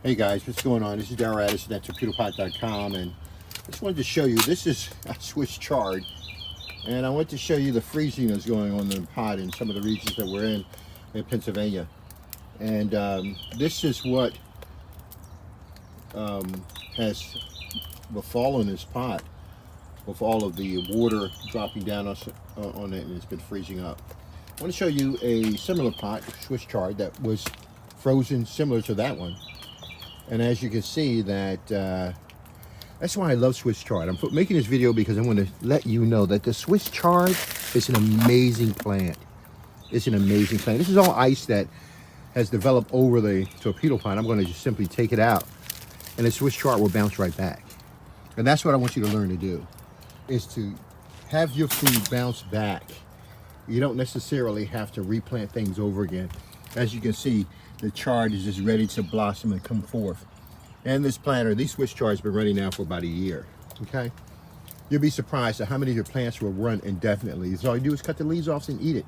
Hey guys, what's going on? This is Darryl Addison at Torpedopot.com, and I just wanted to show you, this is a swish chard, and I want to show you the freezing that's going on in the pot in some of the regions that we're in Pennsylvania. And this is what has befallen this pot with all of the water dropping down on it, and it's been freezing up. I want to show you a similar pot, swish chard, that was frozen similar to that one. And as you can see, that that's why I love swish chard. I'm making this video because I want to let you know that the swish chard is an amazing plant. It's an amazing plant. This is all ice that has developed over the torpedo pot. I'm going to just simply take it out, and the swish chard will bounce right back. And that's what I want you to learn to do, is to have your food bounce back. You don't necessarily have to replant things over again. As you can see, the chard is just ready to blossom and come forth. And this planter, these swish chards, have been running now for about a year. Okay? You'll be surprised at how many of your plants will run indefinitely. So all you do is cut the leaves off and eat it.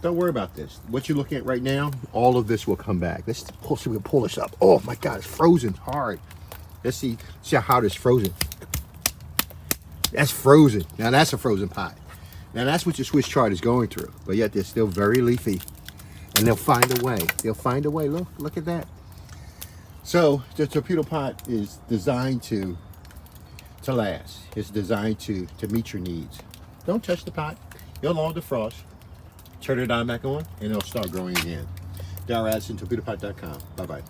Don't worry about this. What you're looking at right now, all of this will come back. Let's see, we can pull this up. Oh my God, it's frozen hard. Let's see how hard it's frozen. That's frozen. Now that's a frozen pot. Now that's what your swish chard is going through. But yet they're still very leafy. And they'll find a way. They'll find a way. Look at that. So the torpedo pot is designed to last. It's designed to meet your needs. Don't touch the pot. You'll allow the frost. Turn it on back on, and it'll start growing again. Darryl Addison, Torpedopot.com. Bye-bye.